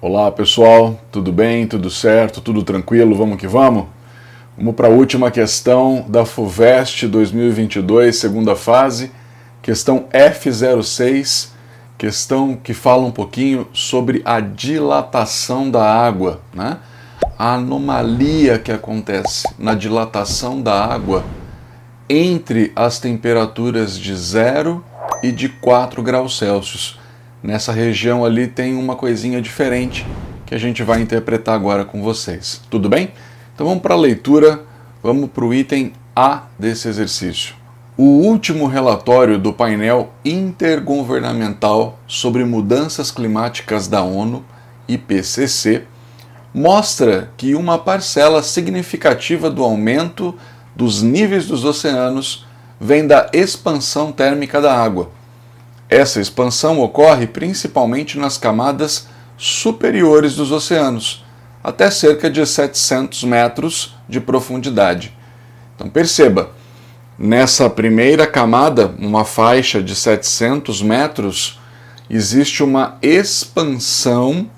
Olá pessoal, tudo bem? Tudo certo? Tudo tranquilo? Vamos que vamos? Vamos para a última questão da FUVEST 2022, segunda fase, questão F06, questão que fala um pouquinho sobre a dilatação da água, né? A anomalia que acontece na dilatação da água entre as temperaturas de 0 e de 4 graus Celsius. Nessa região ali tem uma coisinha diferente que a gente vai interpretar agora com vocês. Tudo bem? Então vamos para a leitura, vamos para o item A desse exercício. O último relatório do painel intergovernamental sobre mudanças climáticas da ONU, IPCC, mostra que uma parcela significativa do aumento dos níveis dos oceanos vem da expansão térmica da água. Essa expansão ocorre principalmente nas camadas superiores dos oceanos, até cerca de 700 metros de profundidade. Então perceba, nessa primeira camada, uma faixa de 700 metros, existe uma expansão,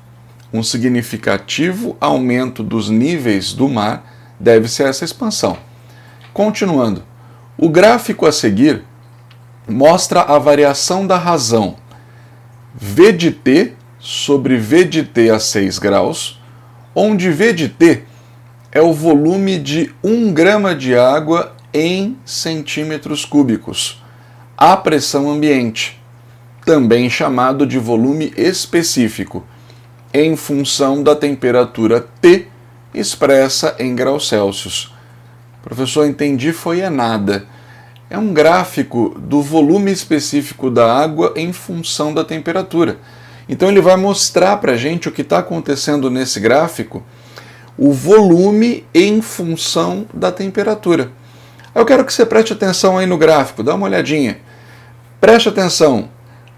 um significativo aumento dos níveis do mar deve-se a essa expansão. Continuando, o gráfico a seguir mostra a variação da razão V de T sobre V de T a 6 graus, onde V de T é o volume de 1 grama de água em centímetros cúbicos, à pressão ambiente, também chamado de volume específico, em função da temperatura T expressa em graus Celsius. Professor, entendi, foi nada. É um gráfico do volume específico da água em função da temperatura. Então ele vai mostrar para a gente o que está acontecendo nesse gráfico, o volume em função da temperatura. Eu quero que você preste atenção aí no gráfico, dá uma olhadinha. Preste atenção,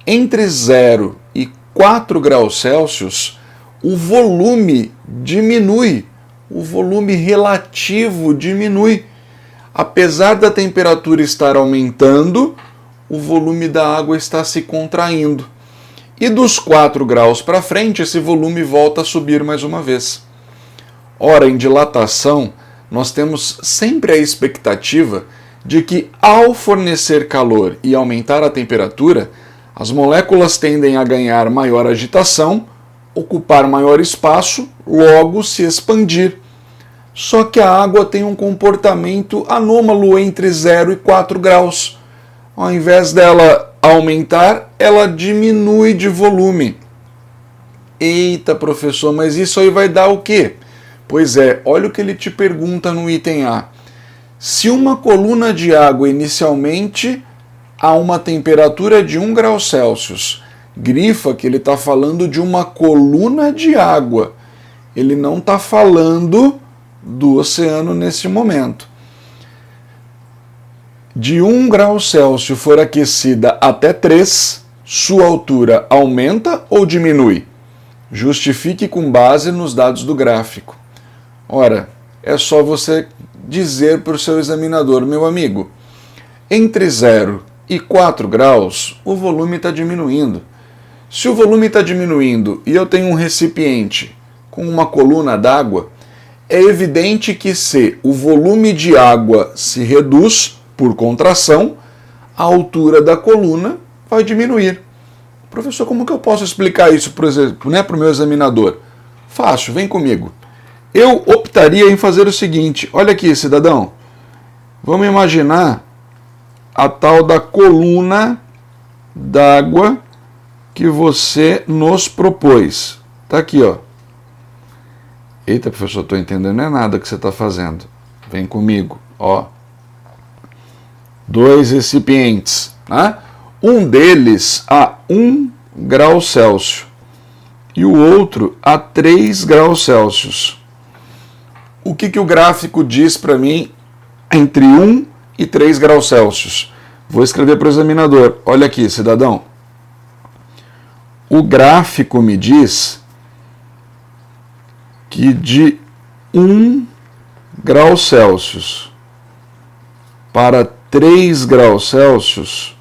entre 0 e 4 graus Celsius, o volume diminui, o volume relativo diminui. Apesar da temperatura estar aumentando, o volume da água está se contraindo. E dos 4 graus para frente, esse volume volta a subir mais uma vez. Ora, em dilatação, nós temos sempre a expectativa de que, ao fornecer calor e aumentar a temperatura, as moléculas tendem a ganhar maior agitação, ocupar maior espaço, logo se expandir. Só que a água tem um comportamento anômalo entre 0 e 4 graus. Ao invés dela aumentar, ela diminui de volume. Eita, professor, mas isso aí vai dar o quê? Pois é, olha o que ele te pergunta no item A. Se uma coluna de água inicialmente a uma temperatura de 1 grau Celsius, grifa que ele está falando de uma coluna de água. Ele não está falando do oceano nesse momento. De 1 grau Celsius for aquecida até 3, sua altura aumenta ou diminui? Justifique com base nos dados do gráfico. Ora, é só você dizer para o seu examinador, meu amigo, entre 0 e 4 graus, o volume está diminuindo. Se o volume está diminuindo e eu tenho um recipiente com uma coluna d'água, é evidente que se o volume de água se reduz por contração, a altura da coluna vai diminuir. Professor, como que eu posso explicar isso para o meu examinador? Fácil, vem comigo. Eu optaria em fazer o seguinte, olha aqui, cidadão. Vamos imaginar a tal da coluna d'água que você nos propôs. Está aqui, ó. Eita, professor, estou entendendo não é nada que você está fazendo. Vem comigo, ó. 2 recipientes, né? Um deles a 1 grau Celsius e o outro a 3 graus Celsius. O que o gráfico diz para mim entre 1 e 3 graus Celsius? Vou escrever para o examinador. Olha aqui, cidadão. O gráfico me diz que de 1 grau Celsius para 3 graus Celsius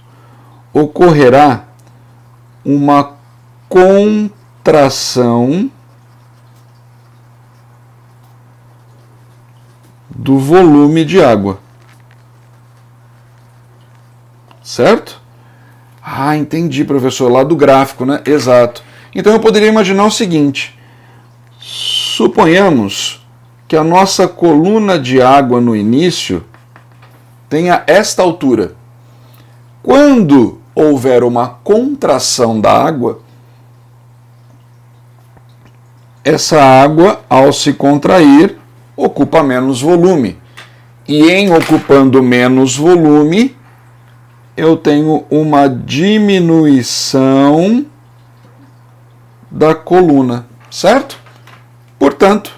ocorrerá uma contração do volume de água. Certo? Ah, entendi, professor, lá do gráfico, né? Exato. Então eu poderia imaginar o seguinte: suponhamos que a nossa coluna de água no início tenha esta altura. Quando houver uma contração da água, essa água, ao se contrair, ocupa menos volume. E em ocupando menos volume, eu tenho uma diminuição da coluna, certo? Portanto,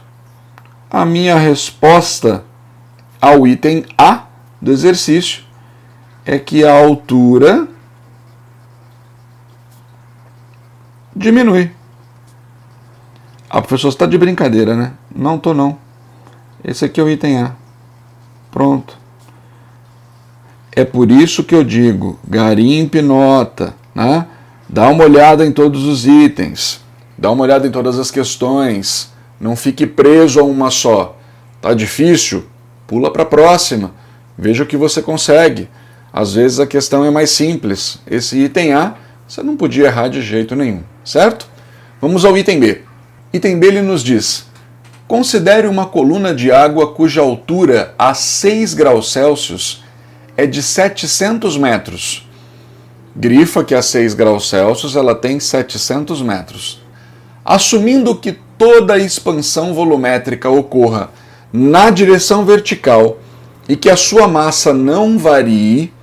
a minha resposta ao item A do exercício é que a altura diminui. A professora está de brincadeira, né? Não tô não. Esse aqui é o item A. Pronto. É por isso que eu digo, garimpe nota, né? Dá uma olhada em todos os itens, dá uma olhada em todas as questões, não fique preso a uma só. Tá difícil? Pula para a próxima, veja o que você consegue. Às vezes a questão é mais simples. Esse item A, você não podia errar de jeito nenhum, certo? Vamos ao item B. Item B ele nos diz: considere uma coluna de água cuja altura a 6 graus Celsius é de 700 metros. Grifa que a 6 graus Celsius ela tem 700 metros. Assumindo que toda a expansão volumétrica ocorra na direção vertical e que a sua massa não varie,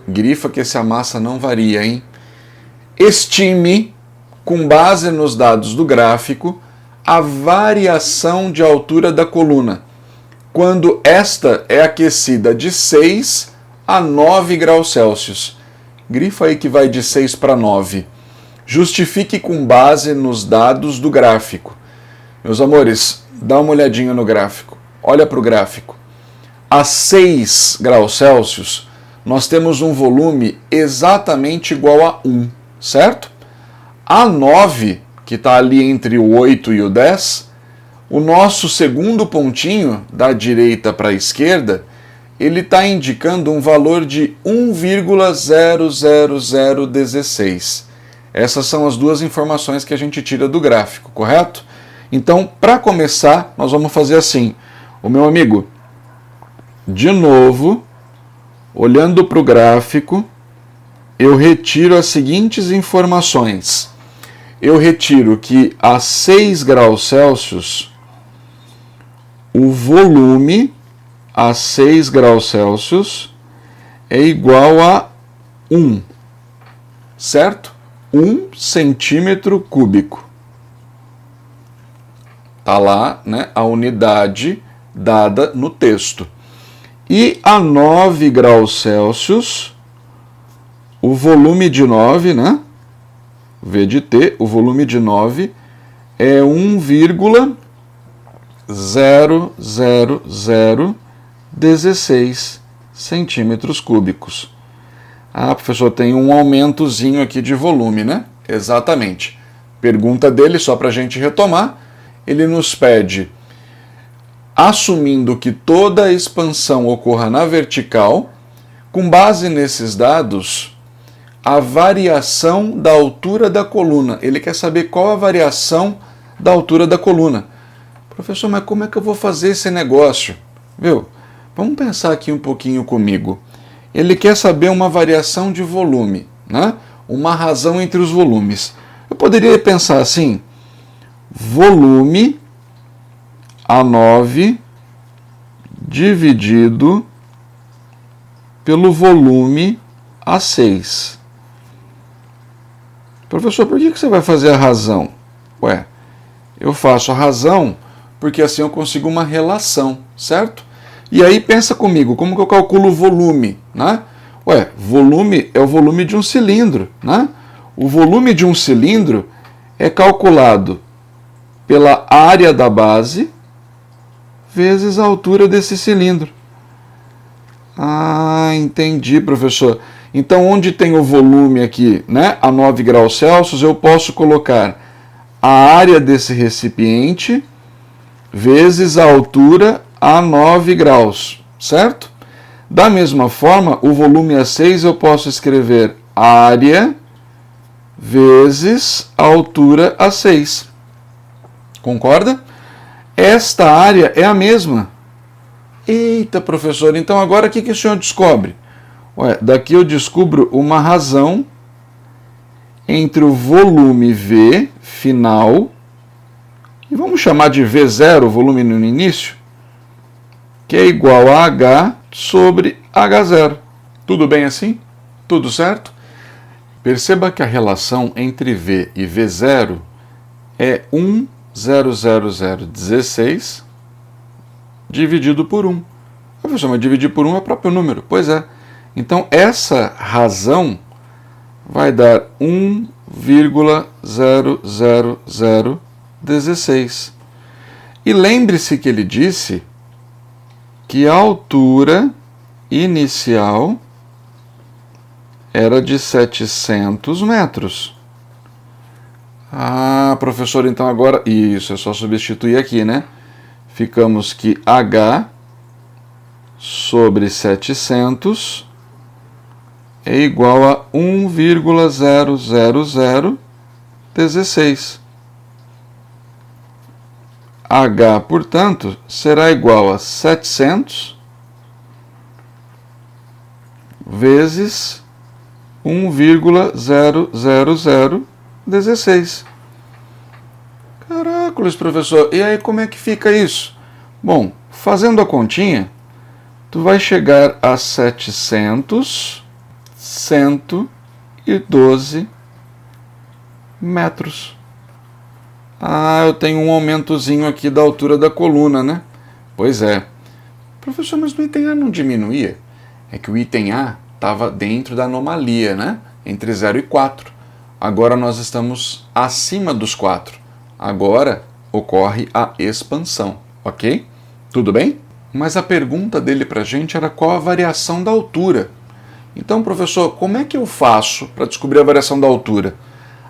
grifa que essa massa não varia, hein? Estime, com base nos dados do gráfico, a variação de altura da coluna, quando esta é aquecida de 6 a 9 graus Celsius. Grifa aí que vai de 6 para 9. Justifique com base nos dados do gráfico. Meus amores, dá uma olhadinha no gráfico. Olha para o gráfico. A 6 graus Celsius, nós temos um volume exatamente igual a 1, certo? A 9, que está ali entre o 8 e o 10, o nosso segundo pontinho, da direita para a esquerda, ele está indicando um valor de 1,00016. Essas são as duas informações que a gente tira do gráfico, correto? Então, para começar, nós vamos fazer assim. Ô meu amigo, de novo, olhando para o gráfico, eu retiro as seguintes informações. Eu retiro que a 6 graus Celsius, o volume a 6 graus Celsius é igual a 1, certo? 1 centímetro cúbico. Está lá, né, a unidade dada no texto. E a 9 graus Celsius, o volume de 9, né? V de T, o volume de 9 é 1,00016 centímetros cúbicos. Ah, professor, tem um aumentozinho aqui de volume, né? Exatamente. Pergunta dele, só para a gente retomar, ele nos pede, assumindo que toda a expansão ocorra na vertical, com base nesses dados, a variação da altura da coluna. Ele quer saber qual a variação da altura da coluna. Professor, mas como é que eu vou fazer esse negócio? Viu? Vamos pensar aqui um pouquinho comigo. Ele quer saber uma variação de volume, né? Uma razão entre os volumes. Eu poderia pensar assim, volume A9 dividido pelo volume A6. Professor, por que você vai fazer a razão? Ué, eu faço a razão porque assim eu consigo uma relação, certo? E aí pensa comigo, como que eu calculo o volume, né? Ué, volume é o volume de um cilindro, né? O volume de um cilindro é calculado pela área da base vezes a altura desse cilindro. Ah, entendi, professor. Então, onde tem o volume aqui, né, a 9 graus Celsius, eu posso colocar a área desse recipiente vezes a altura a 9 graus, certo? Da mesma forma, o volume a 6 eu posso escrever área vezes a altura a 6. Concorda? Esta área é a mesma. Eita, professor, então agora o que o senhor descobre? Ué, daqui eu descubro uma razão entre o volume V final, e vamos chamar de V0, o volume no início, que é igual a H sobre H0. Tudo bem assim? Tudo certo? Perceba que a relação entre V e V0 é 1,00016 dividido por 1. Professor, mas dividir por 1 é o próprio número. Pois é. Então, essa razão vai dar 1,00016. E lembre-se que ele disse que a altura inicial era de 700 metros. Ah, professor, então agora... Isso, é só substituir aqui, né? Ficamos que H sobre 700 é igual a 1,00016. H, portanto, será igual a 700 vezes 1,00016. Caracoles, professor, e aí como é que fica isso? Bom, fazendo a continha, tu vai chegar a 112 metros. Ah, eu tenho um aumentozinho aqui da altura da coluna, né? Pois é. Professor, mas no item A não diminuía? É que o item A estava dentro da anomalia, né? Entre 0 e 4. Agora nós estamos acima dos 4. Agora ocorre a expansão, ok? Tudo bem? Mas a pergunta dele para a gente era qual a variação da altura. Então, professor, como é que eu faço para descobrir a variação da altura?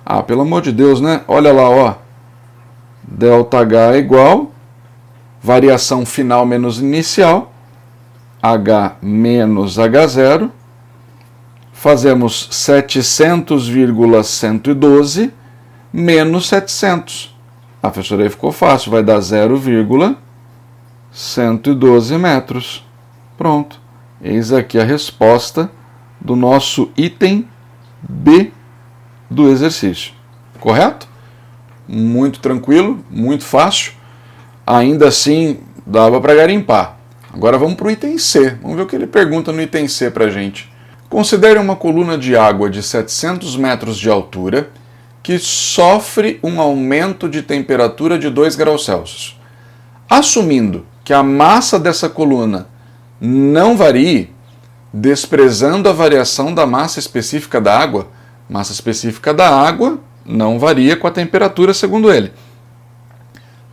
Ah, pelo amor de Deus, né? Olha lá, ó. ΔH é igual, variação final menos inicial, H menos H0, fazemos 700,112 menos 700. Ah, professor, aí ficou fácil, vai dar 0,112 metros. Pronto, eis aqui a resposta do nosso item B do exercício. Correto? Muito tranquilo, muito fácil. Ainda assim, dava para garimpar. Agora vamos para o item C. Vamos ver o que ele pergunta no item C para a gente. Considere uma coluna de água de 700 metros de altura que sofre um aumento de temperatura de 2 graus Celsius. Assumindo que a massa dessa coluna não varie, desprezando a variação da massa específica da água, massa específica da água não varia com a temperatura, segundo ele.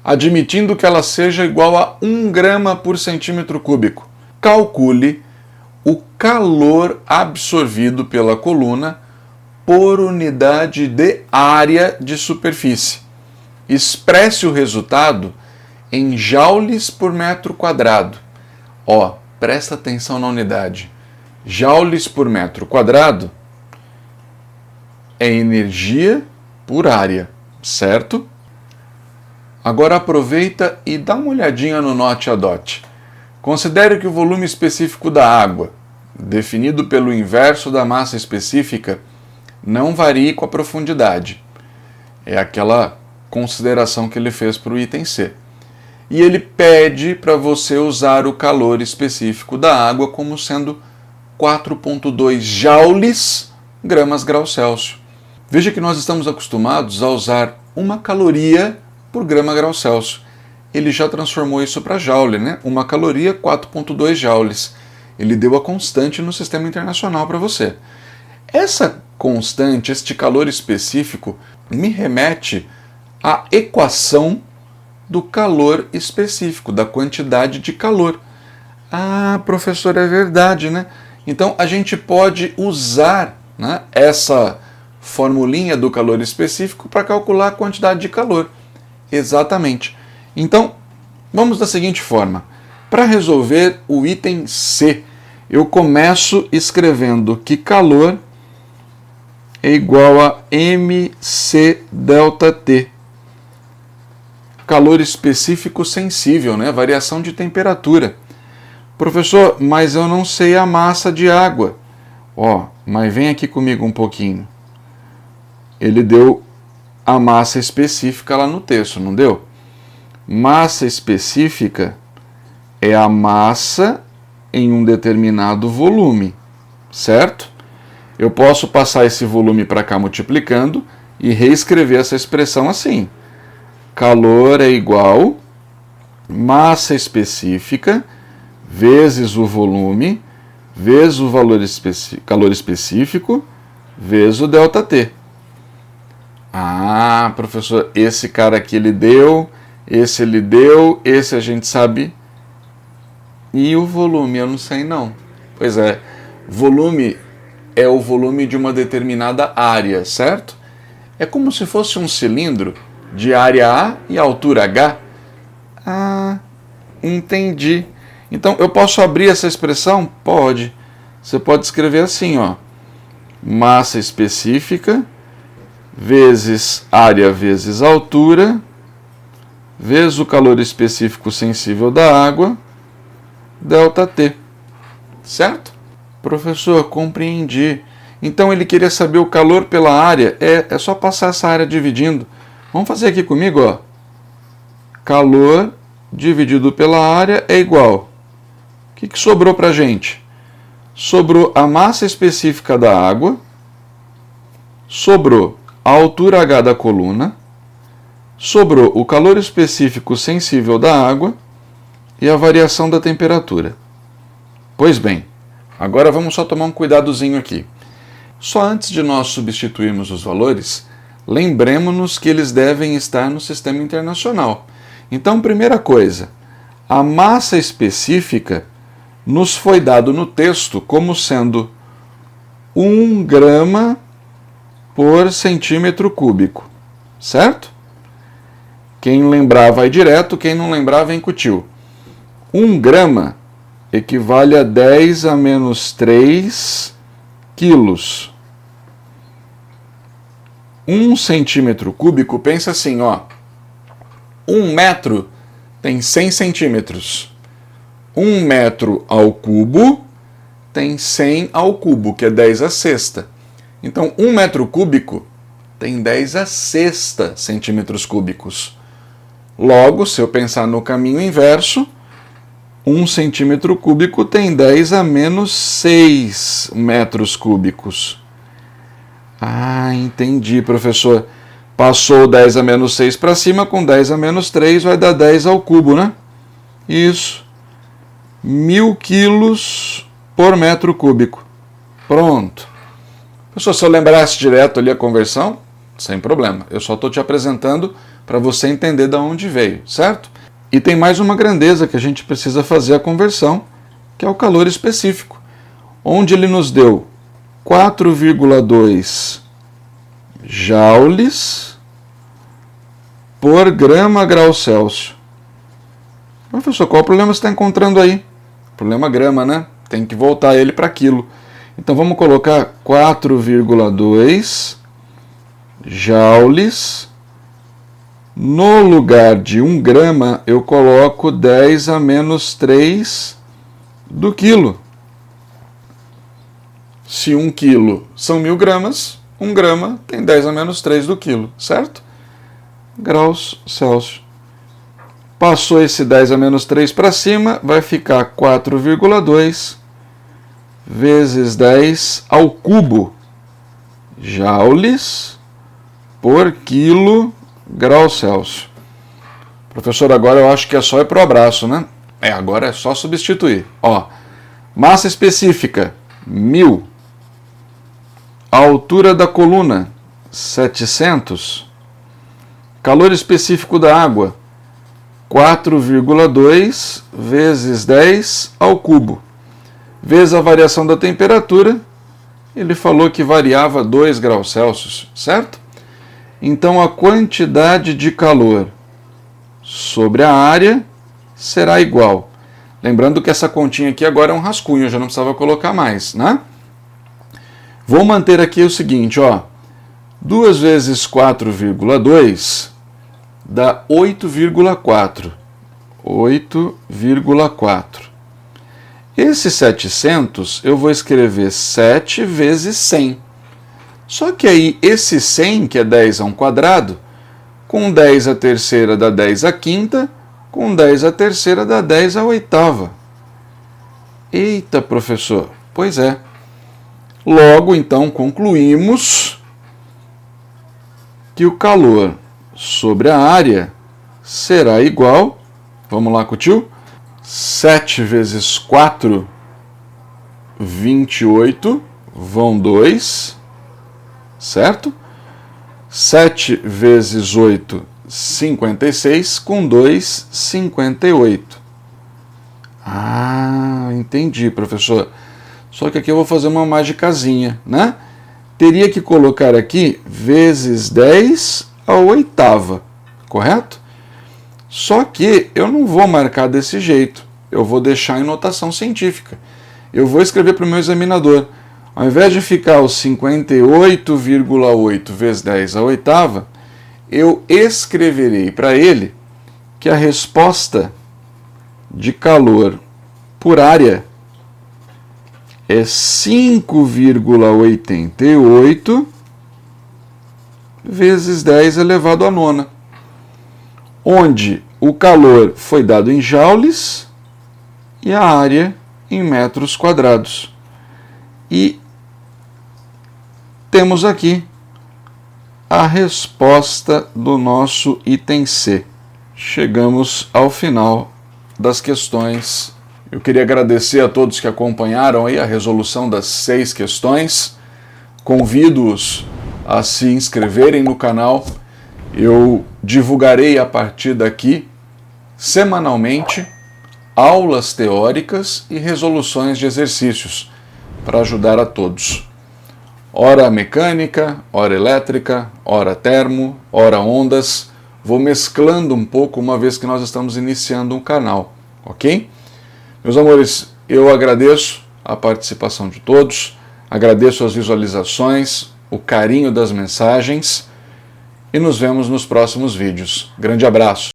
Admitindo que ela seja igual a 1 grama por centímetro cúbico, calcule o calor absorvido pela coluna por unidade de área de superfície. Expresse o resultado em joules por metro quadrado. Ó, presta atenção na unidade. Joules por metro quadrado é energia por área, certo? Agora aproveita e dá uma olhadinha no note a dot. Considere que o volume específico da água, definido pelo inverso da massa específica, não varie com a profundidade. É aquela consideração que ele fez para o item C. E ele pede para você usar o calor específico da água como sendo 4,2 joules gramas grau Celsius. Veja que nós estamos acostumados a usar 1 caloria por grama grau Celsius. Ele já transformou isso para joule, né? 1 caloria, 4,2 joules. Ele deu a constante no sistema internacional para você. Essa constante, este calor específico, me remete à equação do calor específico, da quantidade de calor. Ah, professor, é verdade, né? Então a gente pode usar, né, essa formulinha do calor específico para calcular a quantidade de calor. Exatamente. Então, vamos da seguinte forma. Para resolver o item C, eu começo escrevendo que calor é igual a mc ΔT. Calor específico sensível, né? Variação de temperatura. Professor, mas eu não sei a massa de água. Mas vem aqui comigo um pouquinho. Ele deu a massa específica lá no texto, não deu? Massa específica é a massa em um determinado volume, certo? Eu posso passar esse volume para cá multiplicando e reescrever essa expressão assim. Calor é igual massa específica vezes o volume vezes o calor específico vezes o ΔT. Ah, professor, esse cara aqui ele deu, esse a gente sabe. E o volume, eu não sei não. Pois é, volume é o volume de uma determinada área, certo? É como se fosse um cilindro de área A e altura H. Ah, entendi. Então, eu posso abrir essa expressão? Pode. Você pode escrever assim, massa específica vezes área vezes altura vezes o calor específico sensível da água, ΔT. Certo? Professor, compreendi. Então, ele queria saber o calor pela área. É só passar essa área dividindo. Vamos fazer aqui comigo, Calor dividido pela área é igual. O que sobrou para a gente? Sobrou a massa específica da água, sobrou a altura H da coluna, sobrou o calor específico sensível da água e a variação da temperatura. Pois bem, agora vamos só tomar um cuidadozinho aqui. Só antes de nós substituirmos os valores, lembremos-nos que eles devem estar no sistema internacional. Então, primeira coisa, a massa específica nos foi dado no texto como sendo 1 grama por centímetro cúbico, certo? Quem lembrar vai direto, quem não lembrar vem com o tio. 1 grama equivale a 10 a menos 3 quilos. 1 centímetro cúbico, pensa assim, 1 metro tem 100 centímetros. 1 metro ao cubo tem 100 ao cubo, que é 10 a sexta. Então, 1 metro cúbico tem 10 a sexta centímetros cúbicos. Logo, se eu pensar no caminho inverso, 1 centímetro cúbico tem 10 a menos 6 metros cúbicos. Ah, entendi, professor. Passou 10 a menos 6 para cima, com 10 a menos 3 vai dar 10 ao cubo, né? Isso. 1000 quilos por metro cúbico. Pronto. Professor, se eu lembrasse direto ali a conversão, sem problema. Eu só estou te apresentando para você entender de onde veio, certo? E tem mais uma grandeza que a gente precisa fazer a conversão, que é o calor específico, onde ele nos deu 4,2 joules por grama grau Celsius. Professor, qual o problema você está encontrando aí? Problema grama, né? Tem que voltar ele para quilo. Então vamos colocar 4,2 joules. No lugar de 1 grama, eu coloco 10 a menos 3 do quilo. Se 1 quilo são 1000 gramas, 1 grama tem 10 a menos 3 do quilo, certo? Graus Celsius. Passou esse 10 a menos 3 para cima, vai ficar 4,2 vezes 10 ao cubo joules por quilo grau Celsius. Professor, agora eu acho que é só ir para o abraço, né? Agora é só substituir. Massa específica, 1000. Altura da coluna, 700. Calor específico da água, 4,2 vezes 10 ao cubo. Vezes a variação da temperatura, ele falou que variava 2 graus Celsius, certo? Então a quantidade de calor sobre a área será igual. Lembrando que essa continha aqui agora é um rascunho, eu já não precisava colocar mais, né? Vou manter aqui o seguinte, ó. 2 vezes 4,2 dá 8,4. 8,4. Esse 700 eu vou escrever 7 vezes 100. Só que aí esse 100, que é 10 ao quadrado, com 10 à terceira dá 10 à quinta, com 10 à terceira dá 10 à oitava. Eita, professor, pois é. Logo, então, concluímos que o calor sobre a área será igual, vamos lá com o tio, 7 vezes 4, 28, vão 2, certo? 7 vezes 8, 56, com 2, 58. Ah, entendi, professor. Só que aqui eu vou fazer uma magicazinha, né? Teria que colocar aqui vezes 10 à oitava, correto? Só que eu não vou marcar desse jeito. Eu vou deixar em notação científica. Eu vou escrever para o meu examinador. Ao invés de ficar os 58,8 vezes 10 à oitava, eu escreverei para ele que a resposta de calor por área é 5,88 vezes 10 elevado à nona, onde o calor foi dado em joules e a área em metros quadrados. E temos aqui a resposta do nosso item C. Chegamos ao final das questões. Eu queria agradecer a todos que acompanharam aí a resolução das 6 questões. Convido-os a se inscreverem no canal. Eu divulgarei a partir daqui, semanalmente, aulas teóricas e resoluções de exercícios para ajudar a todos. Ora mecânica, ora elétrica, ora termo, ora ondas. Vou mesclando um pouco uma vez que nós estamos iniciando um canal, ok? Meus amores, eu agradeço a participação de todos, agradeço as visualizações, o carinho das mensagens e nos vemos nos próximos vídeos. Grande abraço!